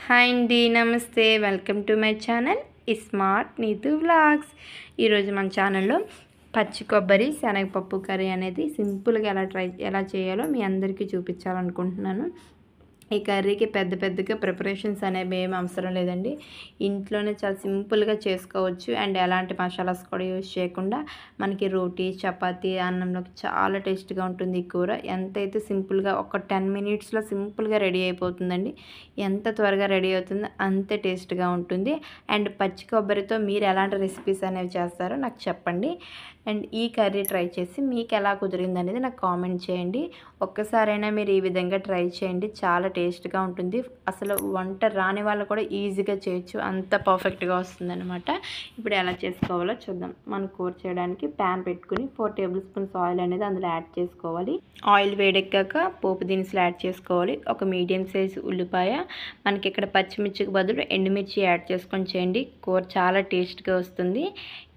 Hi అండి, నమస్తే. Welcome to my channel smart Neetu vlogs. ఈరోజు మన ఛానల్లో పచ్చి కొబ్బరి శనగపప్పు కర్రీ అనేది సింపుల్గా ఎలా చేయాలో మీ అందరికీ చూపించాలనుకుంటున్నాను. ఈ కర్రీకి పెద్దగా ప్రిపరేషన్స్ అనేవి ఏమి అవసరం లేదండి. ఇంట్లోనే చాలా సింపుల్గా చేసుకోవచ్చు. అండ్ ఎలాంటి మసాలాస్ కూడా యూజ్ చేయకుండా మనకి రోటీ, చపాతీ, అన్నంలోకి చాలా టేస్ట్గా ఉంటుంది. ఈ కూర ఎంతైతే సింపుల్గా ఒక 10 మినిట్స్లో సింపుల్గా రెడీ అయిపోతుందండి. ఎంత త్వరగా రెడీ అవుతుందో అంతే టేస్ట్గా ఉంటుంది. అండ్ పచ్చి కొబ్బరితో మీరు ఎలాంటి రెసిపీస్ అనేవి చేస్తారో నాకు చెప్పండి. అండ్ ఈ కర్రీ ట్రై చేసి మీకు ఎలా కుదిరింది అనేది నాకు కామెంట్ చేయండి. ఒక్కసారైనా మీరు ఈ విధంగా ట్రై చేయండి, చాలా టేస్ట్గా ఉంటుంది. అసలు వంట రాని వాళ్ళు కూడా ఈజీగా చేయొచ్చు, అంత పర్ఫెక్ట్గా వస్తుందన్నమాట. ఇప్పుడు ఎలా చేసుకోవాలో చూద్దాం. మనం కూర చేయడానికి ప్యాన్ పెట్టుకుని 4 టేబుల్ స్పూన్స్ ఆయిల్ అనేది అందులో యాడ్ చేసుకోవాలి. ఆయిల్ వేడెక్కాక పోపు దినుసులు యాడ్ చేసుకోవాలి. ఒక మీడియం సైజ్ ఉల్లిపాయ, మనకి ఇక్కడ పచ్చిమిర్చికి బదులు ఎండుమిర్చి యాడ్ చేసుకొని చేయండి. కూర చాలా టేస్ట్గా వస్తుంది.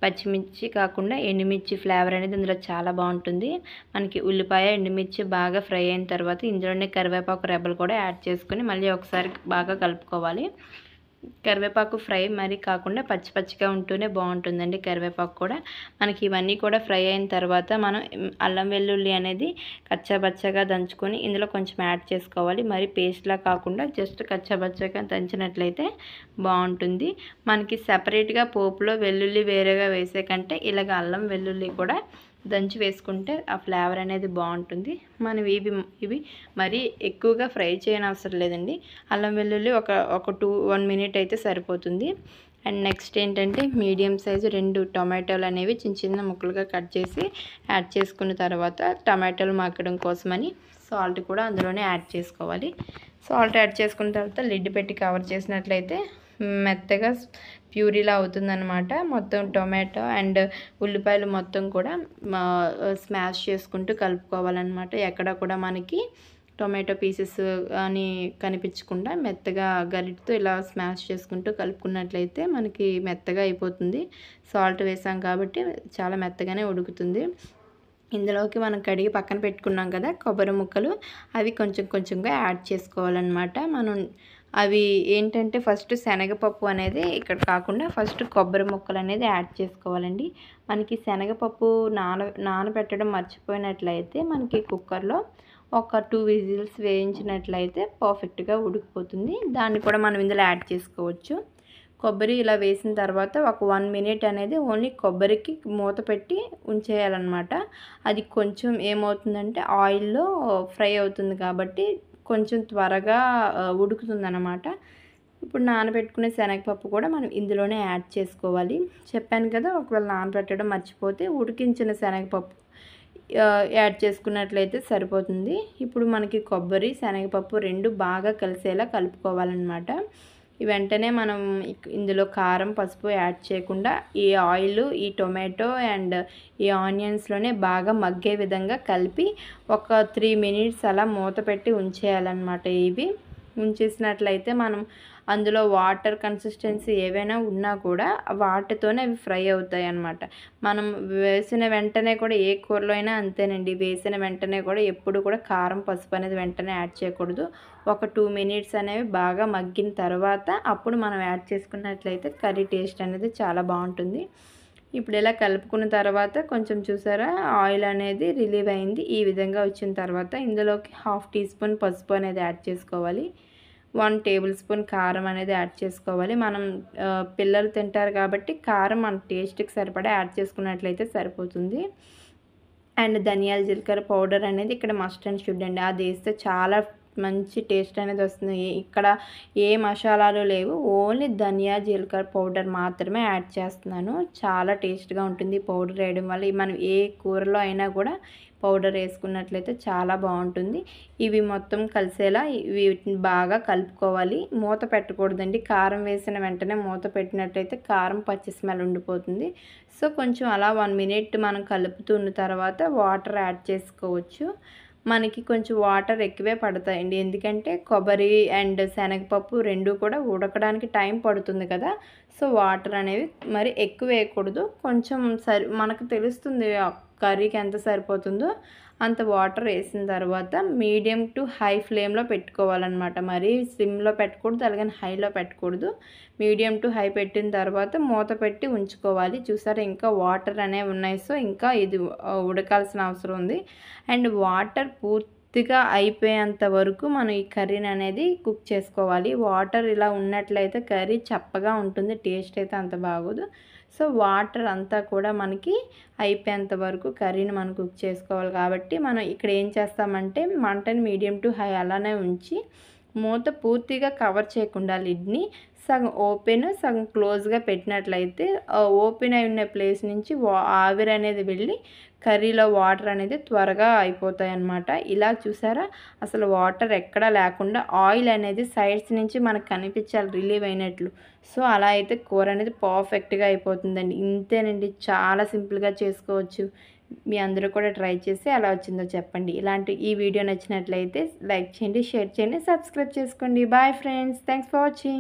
పచ్చిమిర్చి కాకుండా ఎండుమిర్చి ఫ్లేవర్ అనేది ఇందులో చాలా బాగుంటుంది. మనకి ఉల్లిపాయ, ఎండుమిర్చి బాగా ఫ్రై అయిన తర్వాత ఇందులోనే కరివేపాకు రెబ్బలు కూడా యాడ్ చేసుకొని మళ్ళీ ఒకసారి బాగా కలుపుకోవాలి. కరివేపాకు ఫ్రై మరీ కాకుండా పచ్చిగా ఉంటూనే బాగుంటుందండి. కరివేపాకు కూడా మనకి ఇవన్నీ కూడా ఫ్రై అయిన తర్వాత మనం అల్లం వెల్లుల్లి అనేది కచ్చాబచ్చగా దంచుకొని ఇందులో కొంచెం యాడ్ చేసుకోవాలి. మరి పేస్ట్లా కాకుండా జస్ట్ కచ్చాబచ్చగా దంచినట్లయితే బాగుంటుంది. మనకి సపరేట్గా పోపులో వెల్లుల్లి వేరేగా వేసే కంటే ఇలాగ అల్లం వెల్లుల్లి కూడా దంచి వేసుకుంటే ఆ ఫ్లేవర్ అనేది బాగుంటుంది. మనం ఇవి మరీ ఎక్కువగా ఫ్రై చేయనవసరం లేదండి. అల్లం వెల్లుల్లి ఒక 1 మినిట్ అయితే సరిపోతుంది. అండ్ నెక్స్ట్ ఏంటంటే మీడియం సైజు 2 టొమాటోలు అనేవి చిన్న ముక్కలుగా కట్ చేసి యాడ్ చేసుకున్న తర్వాత టమాటోలు మగ్గడం కోసమని సాల్ట్ కూడా అందులోనే యాడ్ చేసుకోవాలి. సాల్ట్ యాడ్ చేసుకున్న తర్వాత లిడ్ పెట్టి కవర్ చేసినట్లయితే మెత్తగా ప్యూరీలా అవుతుందన్నమాట. మొత్తం టొమాటో అండ్ ఉల్లిపాయలు మొత్తం కూడా స్మాష్ చేసుకుంటూ కలుపుకోవాలన్నమాట. ఎక్కడ కూడా మనకి టొమాటో పీసెస్ అని కనిపించకుండా మెత్తగా గరిటతో ఇలా స్మాష్ చేసుకుంటూ కలుపుకున్నట్లయితే మనకి మెత్తగా అయిపోతుంది. సాల్ట్ వేసాం కాబట్టి చాలా మెత్తగానే ఉడుకుతుంది. ఇందులోకి మనం కడిగి పక్కన పెట్టుకున్నాం కదా కొబ్బరి ముక్కలు, అవి కొంచెంగా యాడ్ చేసుకోవాలన్నమాట. మనం అవి ఏంటంటే ఫస్ట్ శనగపప్పు అనేది ఇక్కడ కాకుండా ఫస్ట్ కొబ్బరి ముక్కలు అనేది యాడ్ చేసుకోవాలండి. మనకి శనగపప్పు నానబెట్టడం మర్చిపోయినట్లయితే మనకి కుక్కర్లో ఒక 2 విజిల్స్ వేయించినట్లయితే పర్ఫెక్ట్గా ఉడికిపోతుంది. దాన్ని కూడా మనం ఇందులో యాడ్ చేసుకోవచ్చు. కొబ్బరి ఇలా వేసిన తర్వాత ఒక 1 మినిట్ అనేది ఓన్లీ కొబ్బరికి మూత పెట్టి ఉంచేయాలన్నమాట. అది కొంచెం ఏమవుతుందంటే ఆయిల్లో ఫ్రై అవుతుంది కాబట్టి కొంచెం త్వరగా ఉడుకుతుందన్నమాట. ఇప్పుడు నానబెట్టుకునే శనగపప్పు కూడా మనం ఇందులోనే యాడ్ చేసుకోవాలి. చెప్పాను కదా, ఒకవేళ నానబెట్టడం మర్చిపోతే ఉడికించిన శనగపప్పు యాడ్ చేసుకున్నట్లయితే సరిపోతుంది. ఇప్పుడు మనకి కొబ్బరి, శనగపప్పు 2 బాగా కలిసేలా కలుపుకోవాలన్నమాట. వెంటనే మనం ఇందులో కారం, పసుపు యాడ్ చేయకుండా ఈ ఆయిల్, ఈ టొమాటో అండ్ ఈ ఆనియన్స్లోనే బాగా మగ్గే విధంగా కలిపి ఒక 3 మినిట్స్ అలా మూత పెట్టి ఉంచేయాలన్నమాట. ఇవి ఉంచేసినట్లయితే మనం అందులో వాటర్ కన్సిస్టెన్సీ ఏవైనా ఉన్నా కూడా వాటితోనే అవి ఫ్రై అవుతాయి అన్నమాట. మనం వేసిన వెంటనే కూడా ఏ కూరలో అయినా అంతేనండి, వేసిన వెంటనే కూడా ఎప్పుడు కూడా కారం, పసుపు అనేది వెంటనే యాడ్ చేయకూడదు. ఒక 2 మినిట్స్ అనేవి బాగా మగ్గిన తర్వాత అప్పుడు మనం యాడ్ చేసుకున్నట్లయితే కర్రీ టేస్ట్ అనేది చాలా బాగుంటుంది. ఇప్పుడు ఇలా కలుపుకున్న తర్వాత కొంచెం చూసారా ఆయిల్ అనేది రిలీవ్ అయింది. ఈ విధంగా వచ్చిన తర్వాత ఇందులోకి 1/2 టీ స్పూన్ పసుపు అనేది యాడ్ చేసుకోవాలి. 1 టేబుల్ స్పూన్ కారం అనేది యాడ్ చేసుకోవాలి. మనం పిల్లలు తింటారు కాబట్టి కారం మన టేస్ట్కి సరిపడా యాడ్ చేసుకున్నట్లయితే సరిపోతుంది. అండ్ ధనియాల జీలకర్ర పౌడర్ అనేది ఇక్కడ మస్ట్ అండ్ షుడ్ అండి. అది వేస్తే చాలా మంచి టేస్ట్ అనేది వస్తుంది. ఇక్కడ ఏ మసాలాలు లేవు, ఓన్లీ ధనియా జీలకర్ర పౌడర్ మాత్రమే యాడ్ చేస్తున్నాను. చాలా టేస్ట్గా ఉంటుంది పౌడర్ వేయడం వల్ల. మనం ఏ కూరలో అయినా కూడా పౌడర్ వేసుకున్నట్లయితే చాలా బాగుంటుంది. ఇవి మొత్తం కలిసేలా వీటిని బాగా కలుపుకోవాలి. మూత పెట్టకూడదండి. కారం వేసిన వెంటనే మూత పెట్టినట్లయితే కారం పచ్చి స్మెల్ ఉండిపోతుంది. సో కొంచెం అలా 1 మినిట్ మనం కలుపుతున్న తర్వాత వాటర్ యాడ్ చేసుకోవచ్చు. మనకి కొంచెం వాటర్ ఎక్కువే పడతాయండి, ఎందుకంటే కొబ్బరి అండ్ శనగపప్పు 2 కూడా ఉడకడానికి టైం పడుతుంది కదా. సో వాటర్ అనేవి మరి ఎక్కువ వేయకూడదు. కొంచెం మనకు తెలుస్తుంది కర్రీకి ఎంత సరిపోతుందో అంత వాటర్ వేసిన తర్వాత మీడియం టు హై ఫ్లేమ్లో పెట్టుకోవాలన్నమాట. మరీ సిమ్లో పెట్టకూడదు, అలాగని హైలో పెట్టకూడదు. మీడియం టు హై పెట్టిన తర్వాత మూత పెట్టి ఉంచుకోవాలి. చూసారా ఇంకా వాటర్ అనేవి ఉన్నాయి. సో ఇంకా ఇది ఉడకాల్సిన అవసరం ఉంది. అండ్ వాటర్ పూర్తిగా అయిపోయేంత వరకు మనం ఈ కర్రీని అనేది కుక్ చేసుకోవాలి. వాటర్ ఇలా ఉన్నట్లయితే కర్రీ చప్పగా ఉంటుంది, టేస్ట్ అయితే అంత బాగోదు. సో వాటర్ అంతా కూడా మనకి అయిపోయేంత వరకు కర్రీని మనం కుక్ చేసుకోవాలి. కాబట్టి మనం ఇక్కడ ఏం చేస్తామంటే మంటని మీడియం టు హై అలానే ఉంచి మూత పూర్తిగా కవర్ చేయకుండా లిడ్ని సగం ఓపెన్ సగం క్లోజ్గా పెట్టినట్లయితే ఓపెన్ అయి ఉన్న ప్లేస్ నుంచి ఆవిరి అనేది వెళ్ళి కర్రీలో వాటర్ అనేది త్వరగా అయిపోతాయి అన్నమాట. ఇలా చూసారా అసలు వాటర్ ఎక్కడా లేకుండా ఆయిల్ అనేది సైడ్స్ నుంచి మనకు కనిపించాలి రిలీవ్ అయినట్లు. సో అలా అయితే కూర అనేది పర్ఫెక్ట్గా అయిపోతుందండి. ఇంతేనండి, చాలా సింపుల్గా చేసుకోవచ్చు. మీ అందరూ కూడా ట్రై చేసి ఎలా వచ్చిందో చెప్పండి. ఇలాంటి ఈ వీడియో నచ్చినట్లయితే లైక్ చేయండి, షేర్ చేయండి, సబ్స్క్రైబ్ చేసుకోండి. Bye friends, thanks for watching.